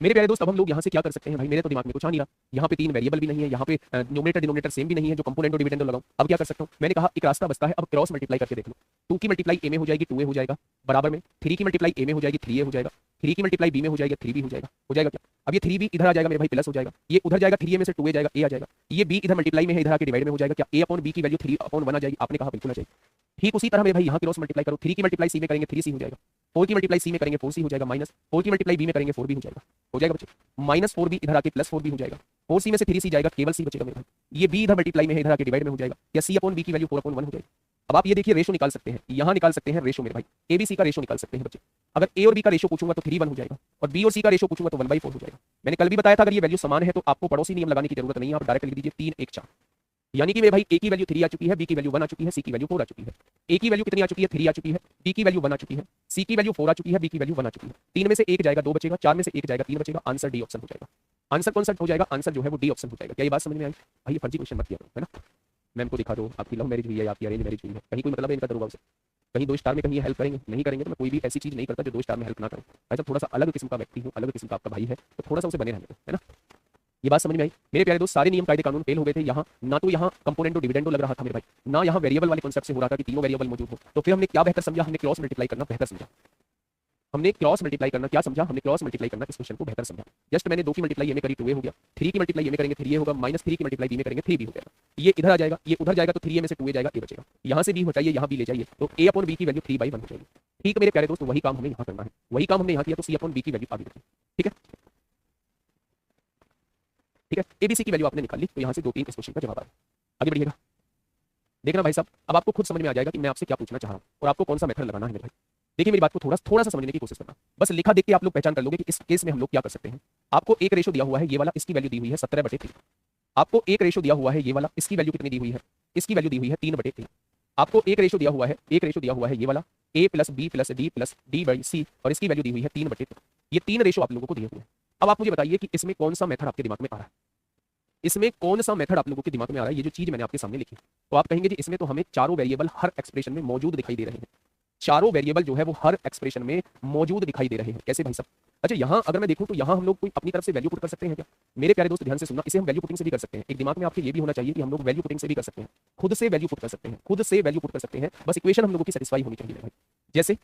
मेरे प्यारे दोस्त अब हम लोग यहाँ से क्या कर सकते हैं भाई, मेरे तो दिमाग में कुछ आ नहीं रहा। यहाँ पे तीन वेरिएबल भी नहीं है, यहाँ पे न्यूमरेटर डिनोमिनेटर सेम भी नहीं है, जो कंपोनेंट और डिविडेंड लगाऊं। अब क्या कर सकता हूँ, मैंने कहा एक रास्ता बचता है, अब क्रॉस मल्टीप्लाई करके देख लो। 2 की मल्टीप्लाई ए में हो जाएगी 2a हो जाएगा, बराबर में 3 की मल्टीप्लाई ए में हो जाएगी 3a हो जाएगा, 3 की मल्टीप्लाई बी में हो जाएगा 3b हो जाएगा क्या? अब ये 3b इधर आ जाएगा मेरे भाई, प्लस हो जाएगा, ये उधर जाएगा 3a में से 2a जाएगा, a आ जाएगा, ये b इधर मल्टीप्लाई में है, इधर आके डिवाइड में हो जाएगा क्या? a अपॉन b की वैल्यू 3/1 आ जाएगी, आपने कहा बिल्कुल आ जाएगी। ठीक उसी तरह मेरे भाई यहाँ क्रॉस मल्टीप्लाई करो, 3 की मल्टीप्लाई सी में करेंगे 3c हो जाएगा, 4 की मल्टीप्लाई सी में करेंगे 4c हो जाएगा, माइनस 4 की मल्टीप्लाई बी में करेंगे 4b हो जाएगा बच्चे, माइनस 4b इधर आके प्लस 4b हो जाएगा, 4c में से 3c जाएगा, केवल c बचेगा मेरे भाई। ये b इधर मल्टीप्लाई में है, इधर आके डिवाइड में हो जाएगा, या c अपॉन b की वैल्यू 4/1 हो जाएगी। अब आप ये देखिए रेशो निकाल सकते हैं, यहाँ निकाल सकते हैं रेशो मेरे भाई, ए बी सी का रेशो निकाल सकते हैं बच्चे। अगर ए और बी का रेशो पूछूंगा तो 3:1 हो जाएगा, और बी और सी का रेशो पूछूंगा तो 1/4 हो जाएगा। मैंने कल भी बताया था अगर ये वैल्यू समान है तो आपको पड़ोसी नियम लगाने की जरूरत नहीं है, आप डायरेक्ट लिख दीजिए 3 1 4। यानी कि मेरे भाई ए की वैल्यू 3 आ चुकी है, बी की वैल्यू 1 आ चुकी है, सी की वैल्यू 4 आ चुकी है। ए की वैल्यू कितनी आ चुकी है 3 आ चुकी है, बी की वैल्यू 1 आ चुकी है, सी की वैल्यू 4 आ चुकी है, बी की वैल्यू 1 आ चुकी है। 3 में से 1 जाएगा 2 बचेगा, 4 में से 1 जाएगा 3 बचेगा, आंसर डी ऑप्शन हो जाएगा। आंसर कौन सा हो जाएगा? आंसर जो है वो डी ऑप्शन हो जाएगा। क्या ये बात समझ में आई भाई? फर्जी क्वेश्चन मत किया करो, है ना। मैम को दिखा दो आपकी लव मैरिज हुई है, आपकी अरेंज मैरिज हुई है, कहीं कोई मतलब है इनका दरोगा से, कहीं 2 स्टार में कहीं हेल्प करेंगे नहीं करेंगे, तो मैं कोई भी ऐसी चीज नहीं करता जो 2 स्टार में हेल्प ना करे। भाई साहब थोड़ा सा अलग किस्म का व्यक्ति हूँ, अलग किस्म का आपका भाई है, तो थोड़ा सा उसे बने रहने दो, है ना। ये बात समझ में आई मेरे प्यारे दोस्त? सारे नियम कायदे कानून फेल हो गए थे यहाँ, ना तो यहाँ कंपोनेंट और डिविडेंड लग रहा था मेरे भाई, ना यहाँ वेरिएबल वाले कॉन्सेप्ट से हो रहा था कि तीनों वेरिएबल मौजूद हो। तो फिर हमने क्या बेहतर समझा? हमने क्रॉस मल्टीप्लाई करना बेहतर समझा। हमने क्रॉस मल्टीप्लाई करना क्या समझा? हमने क्रॉस मल्टीप्लाई करना इस क्वेश्चन को बेहतर समझा। जस्ट मैंने 2 की मल्टीप्लाई ए में करी 2a हो गया, 3 की मल्टीप्लाई ए में करेंगे 3a होगा, माइनस 3 की मल्टीप्लाई बी में करेंगे 3b हो जाएगा। ये इधर आ जाएगा, ये उधर जाएगा, तो 3a में से 2a जाएगा, a बचेगा। यहाँ से b हटाइए, यहाँ b ले जाइए, तो a अपॉन b की वैल्यू 3/1 हो जाएगी। ठीक मेरे प्यारे दोस्त, वही काम हमें यहाँ करना है, वही काम हमने यहाँ किया, तो c अपॉन b की वैल्यू आ गई। ठीक है ठीक है, एबीसी की वैल्यू आपने निकाल ली, तो यहाँ से 2-3 इस क्वेश्चन का जवाब आ गया। आगे बढ़िएगा, देखना भाई साहब, अब आपको खुद समझ में आ जाएगा कि मैं आपसे क्या पूछना चाह रहा हूँ और आपको कौन सा मेथड लगाना है मेरे भाई। देखिए मेरी बात को थोड़ा सा समझने की कोशिश करना, बस लिखा देख के आप लोग पहचान कर लोगे कि इस केस में हम लोग क्या कर सकते हैं। आपको एक रेशो दिया हुआ है, ये वाला, इसकी वैल्यू दी हुई है 17/3। आपको एक रेशो दिया हुआ है, ये वाला, इसकी वैल्यू कितनी दी हुई है? इसकी वैल्यू दी हुई है 3/3। आपको एक रेशो दिया हुआ है, एक रेशो दिया हुआ है ये वाला, a + b + d + d/c, और इसकी वैल्यू दी हुई है 3/3। ये 3 रेशो आप लोगों को दिए हुए हैं। अब आप मुझे बताइए कि इसमें कौन सा मेथड आपके दिमाग में आ रहा है, इसमें कौन सा मेथड आप लोगों के दिमाग में आ रहा है? ये जो चीज मैंने आपके सामने लिखी, तो आप कहेंगे जी इसमें तो हमें चारों वेरिएबल हर एक्सप्रेशन में मौजूद दिखाई दे रहे हैं, चारों वेरिएबल जो है वो हर एक्सप्रेशन में मौजूद दिखाई दे रहे हैं। कैसे भाई साहब? अच्छा यहाँ अगर मैं देखूं तो यहाँ हम लोग कोई अपनी तरफ से वैल्यू पुट कर सकते हैं क्या? मेरे प्यारे दोस्त ध्यान से सुनना, इसे हम वैल्यू पुटिंग से भी कर सकते हैं। एक दिमाग में आपके ये भी होना चाहिए कि हम लोग वैल्यू पुटिंग से भी कर सकते हैं, खुद से वैल्यू पुट कर सकते हैं, खुद से वैल्यू पुट कर सकते हैं। बस इक्वेशन हम लोगों की सेटिस्फाई होनी चाहिए भाई। जैसे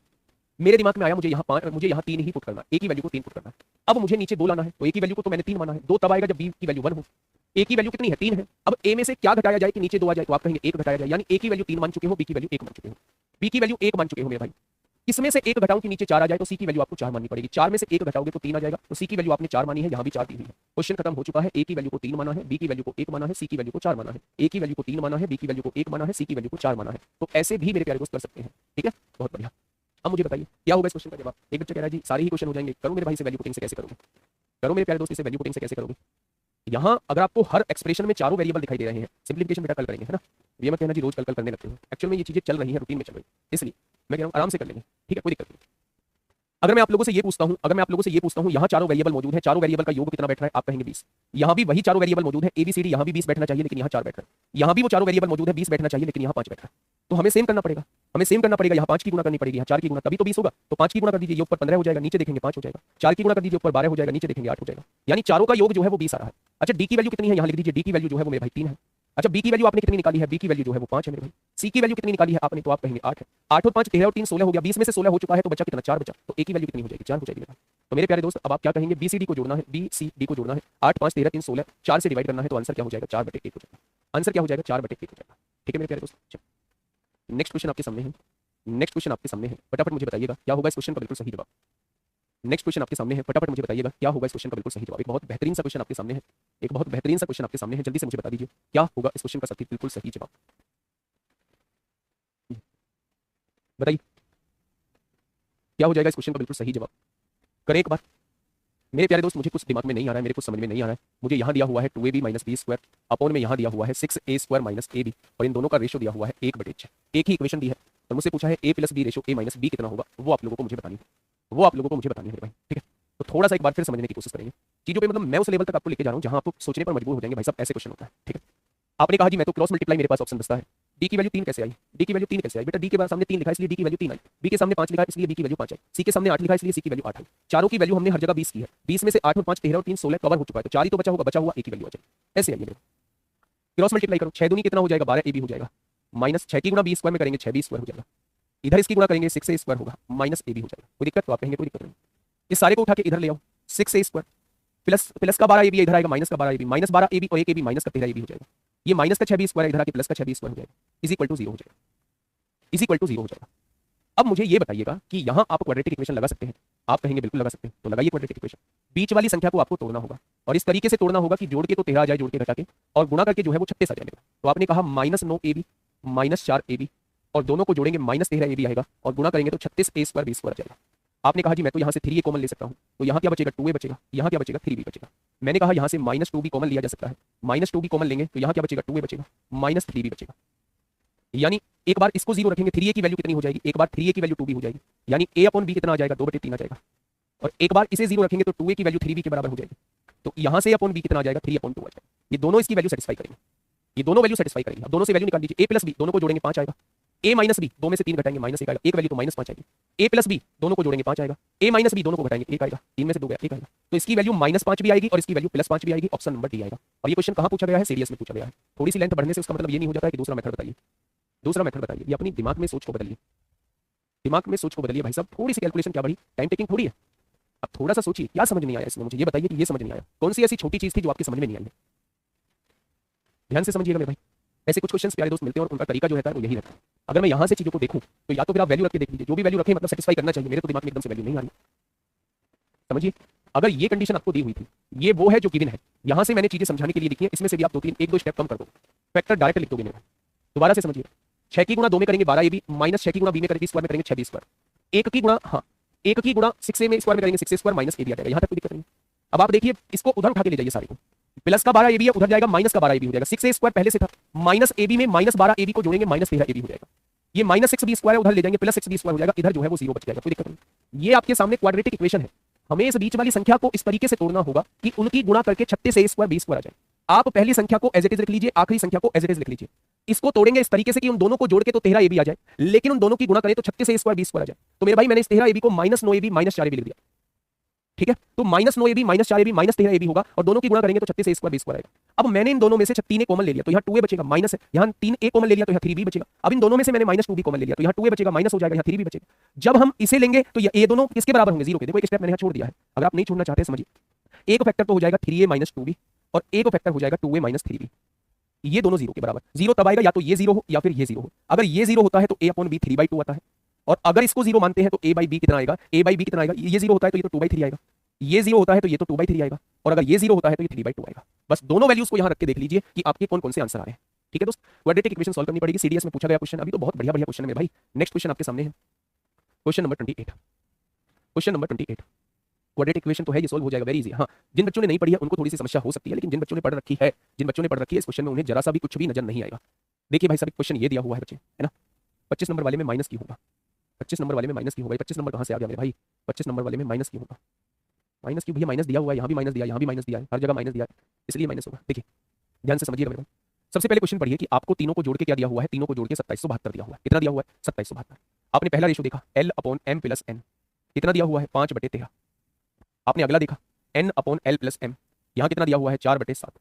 मेरे दिमाग में आया मुझे यहाँ 3 ही पुट करना है, ए की वैल्यू को 3 पुट करना है। अब मुझे नीचे 2 लाना है, तो ए की वैल्यू को तो मैंने 3 माना है, 2 तब आएगा जब बी की वैल्यू 1 हो। ए की वैल्यू कितनी है? 3 है। अब ए में से क्या घटाया जाए कि नीचे 2 आ जाए? तो आप कहेंगे 1 घटाया जाए, यानी ए की वैल्यू 3 मान चुके हो, बी की वैल्यू 1 मान चुके हो, बी की वैल्यू 1 मान चुके हो मेरे भाई। इसमें से 1 घटाऊं कि नीचे 4 आ जाए, तो सी की वैल्यू आपको 4 माननी पड़ेगी। 4 में से 1 घटाओगे तो 3 आ जाएगा, तो सी की वैल्यू आपने 4 मानी है, यहाँ भी 4 दी हुई है। क्वेश्चन खत्म हो चुका है। ए की वैल्यू को 3 माना है, बी की वैल्यू को 1 माना है, सी की वैल्यू को 4 माना है। ए की वैल्यू को 3 माना है, बी की वैल्यू को 1 माना है, सी की वैल्यू को 4 माना है। तो ऐसे भी मेरे प्यारे दोस्त कर सकते हैं। ठीक है, बहुत बढ़िया। अब मुझे बताइए क्या होगा इस क्वेश्चन का जवाब? एक बच्चा कह रहा है जी सारे ही क्वेश्चन हो जाएंगे, करो मेरे भाई से वैल्यू पुटिंग से कैसे करोगे? करो मेरे प्यारे दोस्त, इसे वैल्यू पुटिंग से कैसे करोगे? यहाँ अगर आपको हर एक्सप्रेशन में चारों वेरिएबल दिखाई दे रहे हैं, सिंप्लीफिकेशन बेटा कल करेंगे, है ना। ये मत कहना जी रोज कल करने लगते हो, एक्चुअल में ये चीजें चल रही हैं, रूटीन में चल रही है, इसलिए मैं कह रहा हूँ आराम से कर लेंगे। ठीक है, कोई दिक्कत नहीं। अगर मैं आप लोगों से ये पूछता हूँ यहाँ चारों वेरिएबल मौजूद है, चारों वेरिएबल का योग कितना बैठ रहा है? आप कहेंगे 20। यहाँ भी वही चारों वेरिएबल मौजूद है, ABCD, यहाँ भी 20 बैठना चाहिए लेकिन यहाँ 4 बैठ रहा है। यहाँ भी वो चारों वेरिएबल मौजूद है, 20 बैठना चाहिए लेकिन यहाँ 5 बैठ रहा है। तो हमें सेम करना पड़ेगा, यहाँ 5 की गुणा करनी पड़ेगी, यहाँ 4 की गुणा, तभी तो 20 होगा। तो 5 की गुणा कर दीजिए, योग पर 15 हो जाएगा, नीचे देखेंगे 5 हो जाएगा। 4 की गुणा कर दीजिए, ऊपर 12 हो जाएगा, नीचे देखेंगे 8 हो जाएगा। यानी चारों का योग जो है वो 20 आ रहा है। अच्छा डी की वैल्यू कितनी है? यहाँ लिख दीजिए, डी की वैल्यू जो है वो मेरे भाई 3 है। अच्छा बी की वैल्यू आपने कितनी निकाली है? बी की वैल्यू जो है वो 5 है मेरे भाई। सी की वैल्यू कितनी निकाली है आपने? तो आप कहेंगे 8 है। 8 और 5 13 और 3 16 हो गया, 20 में से 16 हो चुका है, तो बचा कितना? 4 बचा। तो ए की वैल्यू कितनी हो जाएगी? 4 हो जाएगी मेरे भाई। तो मेरे प्यारे दोस्त अब आप क्या कहेंगे? BCD को जोड़ना है, BCD को जोड़ना है, 8 5 13 3 16, 4 से डिवाइड करना है, तो आंसर क्या हो जाएगा? 4/1 हो जाएगा। आंसर क्या हो जाएगा? 4/1 हो जाएगा। ठीक है मेरे प्यारे दोस्त, नेक्स्ट क्वेश्चन आपके सामने है, नेक्स्ट क्वेश्चन आपके सामने है, फटाफट मुझे बताइएगा क्या होगा इस क्वेश्चन का बिल्कुल सही जवाब। नेक्स्ट क्वेश्चन आपके सामने है, फटाफट मुझे बताइएगा क्या होगा इस क्वेश्चन का बिल्कुल सही जवाब। एक बहुत बेहतरीन सा क्वेश्चन आपके सामने है, एक बहुत बेहतरीन सा क्वेश्चन आपके सामने है, जल्दी से मुझे बता दीजिए क्या होगा इस क्वेश्चन का सही बिल्कुल सही जवाब। बताइए क्या हो जाएगा इस क्वेश्चन का बिल्कुल सही जवाब। करें एक बार मेरे प्यारे दोस्त, मुझे कुछ दिमाग में नहीं आ रहा है, मेरे कुछ समझ में नहीं आ रहा है। मुझे यहाँ दिया हुआ है 2ab - b² अपॉन में यहाँ दिया हुआ है 6a² - ab, और इन दोनों का रेशो दिया हुआ है 1/6। एक ही इक्वेशन दी है और मुझसे पूछा है a + b ratio a - b कितना होगा, वो आप लोगों को मुझे बतानी है, वो आप लोगों को मुझे बतानी है भाई। ठीक है, तो थोड़ा सा एक बार फिर समझने की कोशिश करेंगे चीजों पे, मतलब मैं उस लेवल तक आपको लेके जा रहा हूँ जहां आपको सोचने पर मजबूर हो जाएंगे भाई साहब ऐसे क्वेश्चन होता है। ठीक है, आपने कहा जी मैं तो क्रॉस मल्टीप्लाई, मेरे पास ऑप्शन बचता है, डी की वैल्यू 3 कैसे आई? डी की वैल्यू 3 कैसे आई बेटा? डी के सामने 3 लिखा है इसलिए डी की वैल्यू 3 आई। बी के सामने 5 लिखा है इसलिए बी की वैल्यू 5 आई। सी के सामने 8 लिखा है इसलिए सी की वैल्यू 8 आई। चारों की वैल्यू हमने हर जगह 20 की है। 20 में से 8 और 5 13 और 3 16 कवर हो चुका है, तो 4 ही तो बचा होगा, बचा हुआ ए की वैल्यू आ जाएगी। ऐसे आइए क्रॉस मल्टीप्लाई करो, 6 दूनी कितना हो जाएगा 12 ए बी हो जाएगा, माइनस 6 की गुणा बी स्क्वायर में करेंगे 6 बी स्क्वायर हो जाएगा, इधर इसकी गुणा करेंगे 6 ए स्क्वायर होगा, माइनस ए बी हो जाएगा। कोई दिक्कत? तो आप कहेंगे कोई दिक्कत नहीं। इस सारे को उठा के इधर ले आओ, 6 ए स्क्वायर प्लस प्लस का 12 ए बी इधर आएगा, माइनस का 12 A B, minus 12 A B और 1 ए बी माइनस का 13 ए बी हो जाएगा। ये माइनस का 6 बी स्क्वायर इधर आके प्लस का 6 बी स्क्वायर हो जाएगा, इज इक्वल टू 0 हो जाएगा, इज इक्वल टू 0 हो जाएगा। अब मुझे ये बताइएगा कि यहां आप क्वाड्रेटिक इक्वेशन लगा सकते हैं? आप कहेंगे बिल्कुल लगा सकते हैं, तो लगाइए क्वाड्रेटिक इक्वेशन। बीच वाली संख्या को आपको तोड़ना होगा और इस तरीके से तोड़ना होगा कि जोड़ के तो 13 आ जाए, जोड़ के घटा के, और गुणा करके जो है वो 36 आ जाएगा। तो आपने कहा -9 A B minus 4 A B, और दोनों को जोड़ेंगे -13 ए बी आएगा और गुणा करेंगे तो 36 ए स्क्वायर बी स्क्वायर आ जाएगा। आपने कहा जी मैं तो यहाँ से 3 ए कॉमन ले सकता हूँ, तो यहाँ क्या बचेगा 2 ए बचेगा, यहाँ क्या बचेगा 3 बी बचेगा। मैंने कहा यहाँ से -2 बी कॉमन लिया जा सकता है, -2 बी कॉमन लेंगे तो यहाँ क्या बचेगा 2 ए बचेगा, -3 बी बचेगा। यानी एक बार इसको 0 रखेंगे 3a की वैल्यू कितनी हो जाएगी, एक बार 3a की वैल्यू 2b हो जाएगी, यानी a अपॉन b कितना आ जाएगा 2/3 आ जाएगा। और एक बार इसे 0 रखेंगे तो 2a की वैल्यू 3b के बराबर हो जाएगी, तो यहां से अपॉन b कितना आ जाएगा 3/2 आ जाएगा। ये दोनों इसकी वैल्यू सेटिस्फाई करेंगे, ये दोनों वैल्यू सेटिस्फाई करेंगे। अब दोनों से वैल्यू निकाल दीजिए, a प्लस b दोनों को जोड़ेंगे 5 आएगा, a माइनस b 2 में से 3 घटाएंगे -1 आएगा, एक वैल्यू तो -5 आएगी। a प्लस b दोनों को जोड़ेंगे 5 आएगा, a माइनस b दोनों को घटाएंगे 1 आएगा, 3 में से 2 गया 1 आएगा, तो इसकी वैल्यू -5 भी आएगी और इसकी वैल्यू +5 भी आएगी। ऑप्शन नंबर डी आएगा। और ये क्वेश्चन कहां पूछा गया है? सीडीएस में पूछा गया है। थोड़ी सी लेंथ बढ़ने से उसका मतलब ये नहीं हो जाता है कि दूसरा मेथड बताइए, दूसरा मेथड बताइए। ये अपनी दिमाग में सोच को बदलिए, दिमाग में सोच को बदलिए भाई साहब। थोड़ी सी कैलकुलेशन क्या बढ़ी, टाइम टेकिंग थोड़ी है। अब थोड़ा सा सोचिए क्या समझ नहीं आया इसमें, मुझे ये बताइए कि ये समझ नहीं आया, कौन सी ऐसी छोटी चीज थी जो आपके समझ में नहीं आई है। ध्यान से समझिएगा मेरे भाई, ऐसे कुछ क्वेश्चंस प्यारे दोस्त मिलते हैं और उनका तरीका जो है वो यही रहता है। अगर मैं यहाँ से चीजों को देखूं तो या तो फिर आप वैल्यू रख के देख लीजिए, जो भी वैल्यू रखे मतलब सेटिस्फाई करना चाहिए। मेरे तो दिमाग में एकदम से वैल्यू नहीं आ रही, समझिए। अगर ये कंडीशन आपको दी हुई थी, ये वो है जो गिवन है, यहाँ से मैंने चीजें समझाने के लिए लिखी है, इसमें से भी आप 1-2 स्टेप कम कर दो, फैक्टर डायरेक्ट लिख दोगे। दोबारा से समझिए, 6 की गुणा 2 में करेंगे 12 ए बी, -6 की गुणा b में करेंगे स्क्वायर में करेंगे 6 बी स्क्वायर, 1 की गुणा 6 ए में स्क्वायर में करेंगे 6 ए स्क्वायर माइनस ए बी आ जाएगा। यहाँ तक कोई दिक्कत नहीं। अब आप देखिए इसको उधर उठा के ले जाइए, सारे को प्लस का 12 ए बी है उधर जाएगा, माइनस का 12 ए बी हो जाएगा, 6 ए स्क्वायर पहले से था, माइनस ए बी में -12 ए बी को जोड़ेंगे -13 ए बी हो जाएगा, ये -6 बी स्क्वायर उधर ले जाएंगे +6 बी स्क्वायर हो जाएगा, इधर जो है वो 0 बच जाएगा, कोई दिक्कत नहीं। ये आपके सामने क्वाड्रेटिक इक्वेशन है। हमें इस बीच वाली संख्या को इस तरीके से तोड़ना होगा कि उनकी गुणा करके 36 ए स्क्वायर बी स्क्वायर आ जाए। आप पहली संख्या को एज इट इज लिख लीजिए, आखिरी संख्या को एज इट इज लिख लीजिए। इसको तोड़ेंगे इस तरीके से कि उन दोनों को जोड़ के तो 13 ए बी आ जाए, लेकिन उन दोनों की गुणा करें तो 36 ए स्क्वायर बी स्क्वायर आ जाए। तो मेरे भाई मैंने इस 13 ए बी को -9 ए बी -4 ए बी लिख दिया, ठीक है। तो -9 A B -4 A B -13 A B होगा और दोनों की गुणा करेंगे तो 36 ए स्क्वायर बी स्क्वायर आएगा। अब मैंने इन दोनों में से 3 ए कॉमन ले लिया तो यहाँ 2 ए बचेगा, माइनस है, यहाँ 3 ए कॉमन ले लिया तो यहाँ 3 बी बचेगा। अब इन दोनों में से मैंने -2 बी कॉमन ले लिया तो यहाँ 2 ए बचेगा, माइनस हो जाएगा, यहाँ 3 बी बचेगा। जब हम इसे लेंगे तो ये दोनों किसके बराबर होंगे 0 के। देखो एक स्टेप मैंने यहाँ छोड़ दिया है, अगर आप नहीं छोड़ना चाहते समझिए। एक फैक्टर तो हो जाएगा 3a - 2b और एक फैक्टर हो जाएगा 2a - 3b। ये दोनों 0 के बराबर, 0 तब आएगा या तो ये 0 हो या फिर ये 0 हो। अगर ये 0 होता है तो a/b 3/2 आता है, और अगर इसको 0 मानते हैं तो a/b कितना आएगा, a/b कितना आएगा, ये 0 होता है तो ये तो 2/3 आएगा, ये 0 होता है तो ये तो 2/3 आएगा, और अगर ये 0 होता है तो ये 3/2 आएगा। बस दोनों वैल्यूज को यहाँ रख के देख लीजिए कि आपके कौन कौन से आंसर आ रहे हैं। ठीक है दोस्त, क्वाड्रेटिक इक्वेशन सॉल्व करनी पड़ेगी, सीडीएस में पूछा गया क्वेश्चन। अभी तो बहुत बढ़िया बढ़िया क्वेश्चन है मेरे भाई। नेक्स्ट क्वेश्चन आपके सामने है, question number 28। Question number 28, quadratic equation तो है, ये सॉल्व हो जाएगा, वेरी इजी। हाँ, जिन बच्चों ने नहीं पढ़ी है उनको थोड़ी सी समस्या हो सकती है, लेकिन जिन बच्चों ने पढ़ रखी है, इस क्वेश्चन में उन्हें जरा सा भी कुछ भी नजर नहीं आएगा। देखिए भाई साहब, क्वेश्चन ये दिया हुआ है बच्चे, है ना। 25 नंबर वाले में माइनस की होगा, 25 नंबर वाले में माइनस की होगा। 25 नंबर कहाँ से आ गया मेरे भाई, 25 नंबर वाले में माइनस की होगा। माइनस की भैया माइनस दिया हुआ है, यहाँ भी माइनस दिया, यहाँ भी माइनस दिया है, हर जगह माइनस दिया है, इसलिए माइनस होगा। देखिए ध्यान से समझिएगा मेरे भाई। सबसे पहले क्वेश्चन पढ़िए कि आपको तीनों को जोड़ के क्या दिया हुआ है, तीनों को जोड़ के 2772 दिया हुआ है। कितना दिया हुआ है 2772। आपने पहला रेशो देखा L/m + n, कितना दिया हुआ है 5/13। आपने अगला देखा N/L + m, यहाँ कितना दिया हुआ है 4/7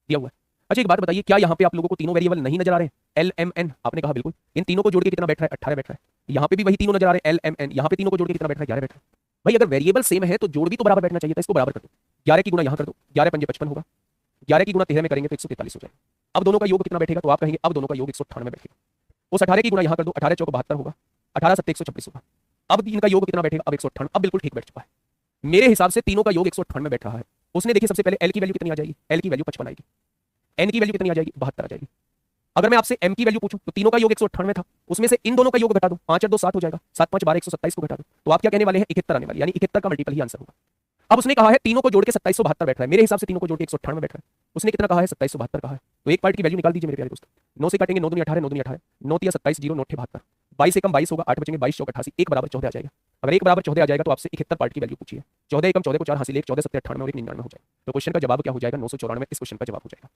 दिया हुआ है। अच्छा एक बात बताइए, क्या यहाँ पे आप लोगों को तीनों वेरिएबल नहीं नजर आ रहे हैं? L/m/n, आपने कहा बिल्कुल। इन तीनों को जोड़ के कितना बैठ रहा है 18 बैठ रहा है। यहाँ पे भी वही तीनों नजर आ रहे हैं L/m/n, यहाँ पे तीनों को जोड़ के कितना बैठ रहा है 11 बैठ रहा है। भाई अगर वेरिएबल सेम है तो जोड़ भी तो बराबर बैठना चाहिए था, इसको बराबर कर दो। 11 की गुणा यहाँ कर दो, 11 पंजे 55 होगा, 11 की गुणा 13 में करेंगे तो 143 हो जाएगा। अब दोनों का योग कितना बैठेगा, तो आप कहेंगे अब दोनों का योग 198 बैठेगा। उस 18 की गुणा यहाँ कर दो, 18 चौक 72 होगा, 18 7 126 होगा। अब इनका योग कितना बैठेगा, अब 198। अब बिल्कुल ठीक बैठ चुका है मेरे हिसाब से, तीनों का योग 198 बैठ रहा है। उसने देखिए सबसे पहले L की वैल्यू कितनी आ जाएगी, L की वैल्यू 55 आएगी, N की वैल्यू कितनी आ जाएगी 72 आ जाएगी। अगर मैं आपसे M की वैल्यू पूछूं तो तीनों का योग 198 था, उसमें से इन दोनों का योग घटा दो, 5 और 2 7 हो जाएगा, 7 5 12 127 को घटा दो, तो आप क्या कहने वाले हैं 71 आने वाली, यानी 71 का मल्टीपल ही आंसर होगा। अब उसने कहा है तीनों को जोड़ के 2772 बैठ रहा है, मेरे हिसाब से तीनों को जोड़ के 198 बैठ रहा है। उसने कितना कहा है 2772 कहा है, तो एक पार्ट की वैल्यू निकाल दीजिए मेरे प्यारे दोस्त। 9 से काटेंगे 9 दूनी 18, 9 दूनी 18, 9 तिया 27, 0 9 72, 22 से कम 22 होगा, 8 बचेंगे 22 चौक 88, 1 बराबर 14 आ जाएगा। अगर 1 बराबर 14 आ जाएगा तो आपसे 71 पार्ट की वैल्यू पूछिए। 14 एकम 14 को 4 हासिल 1, 14 7 98 और 1 99 हो जाएगा। तो क्वेश्चन का जवाब क्या हो जाएगा 994, इस क्वेश्चन का जवाब हो जाएगा।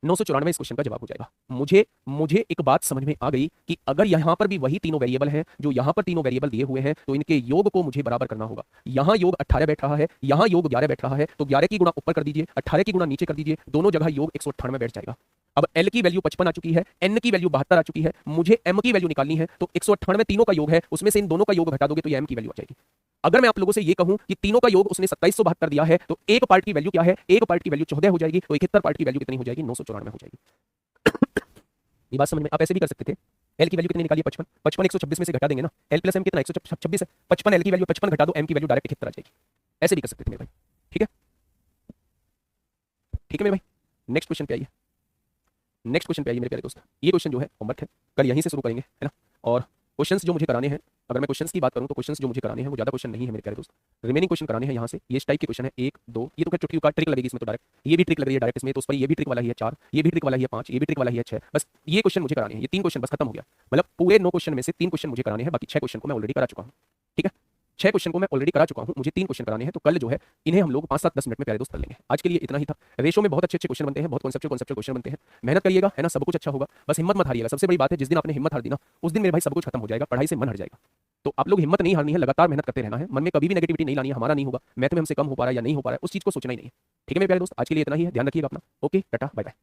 994 इस क्वेश्चन का जवाब हो जाएगा। मुझे मुझे एक बात समझ में आ गई कि अगर यहां पर भी वही तीनों वेरिएबल हैं जो यहां पर तीनों वेरिएबल दिए हुए हैं तो इनके योग को मुझे बराबर करना होगा। यहां योग 18 बैठ रहा है, यहां योग 11 बैठ रहा है, तो 11 की गुणा ऊपर कर दीजिए, 18 की गुणा नीचे कर दीजिए, दोनों जगह योग 198 बैठ जाएगा। अब L की वैल्यू 55 आ चुकी है, N की वैल्यू 72 आ चुकी है, मुझे M की वैल्यू निकालनी है, तो 198 तीनों का योग है, उसमें से इन दोनों का योग घटा दोगे तो ये M की वैल्यू आ जाएगी। अगर मैं आप लोगों से ये कहूं कि तीनों का योग उसने 2772 दिया है, तो एक पार्ट की वैल्यू क्या है? एक पार्ट की वैल्यू 14 हो जाएगी, तो 71 पार्ट की वैल्यू कितनी हो जाएगी? 994 हो जाएगी। ये बात समझ में? आप ऐसे भी कर सकते थे। L की वैल्यू कितनी निकालिए? 55, 55 126 में से घटा देंगे ना, L प्लस M कितना? 126 है, 55 L की वैल्यू 55 घटा दो, M की वैल्यू डायरेक्ट 71 आ जाएगी। ऐसे भी कर सकते थे मेरे भाई। ठीक है, ठीक है मेरे भाई। नेक्स्ट क्वेश्चन पे आइए, नेक्स्ट क्वेश्चन पे आइए मेरे प्यारे दोस्त। ये क्वेश्चन जो है होमवर्क है, कल यहीं से शुरू करेंगे, है ना। और क्वेश्चंस जो मुझे कराने हैं, अगर मैं क्वेश्चंस की बात करूं तो क्वेश्चंस जो मुझे कराने हैं वो ज्यादा क्वेश्चन नहीं है मेरे प्यारे दोस्त। रिमेनिंग क्वेश्चन कराने हैं यहाँ से, ये इस टाइप के क्वेश्चन है 1 2, ये तो क्या चुटकी का ट्रिक लगेगी इसमें, तो डायरेक्ट ये भी ट्रिक लग रही है डायरेक्ट इसमें, तो उस पर ये भी ट्रिक वाला ही है 4, ये भी ट्रिक वाला ही है 5, ये भी ट्रिक वाला ही है 6। बस ये क्वेश्चन मुझे कराने हैं, ये 3 क्वेश्चन बस खत्म हो गया। मतलब पूरे 9 क्वेश्चन में से 3 क्वेश्चन मुझे कराने हैं, बाकी 6 क्वेश्चन को मैं ऑलरेडी करा चुका हूँ। ठीक है, 6 क्वेश्चन को मैं ऑलरेडी करा चुका हूँ, मुझे 3 क्वेश्चन कराने हैं, तो कल जो है इन्हें हम लोग 5-7-10 मिनट में प्यारे दोस्त कर लेंगे। आज के लिए इतना ही था। रेशो में बहुत अच्छे अच्छे क्वेश्चन बनते हैं, बहुत कॉन्सेप्चुअल क्वेश्चन बनते हैं। मेहनत करिएगा, है ना, सब कुछ अच्छा होगा। बस हिम्मत मत हारिएगा, सबसे बड़ी बात है, जिस दिन आपने हिम्मत हार दी ना, उस दिन मेरे भाई सब कुछ खत्म हो जाएगा, पढ़ाई से मन हट जाएगा। तो आप लोग हिम्मत नहीं हारनी है, लगातार मेहनत करते रहना है, मन में कभी भी नेगेटिविटी नहीं लानी है, हमारा नहीं होगा, मैथ में हमसे कम हो पा रहा है या नहीं हो पा रहा है, उस चीज को सोचना ही नहीं है। ठीक है मेरे प्यारे दोस्त, आज के लिए इतना ही है, ध्यान रखिएगा अपना। Okay, tata, bye bye.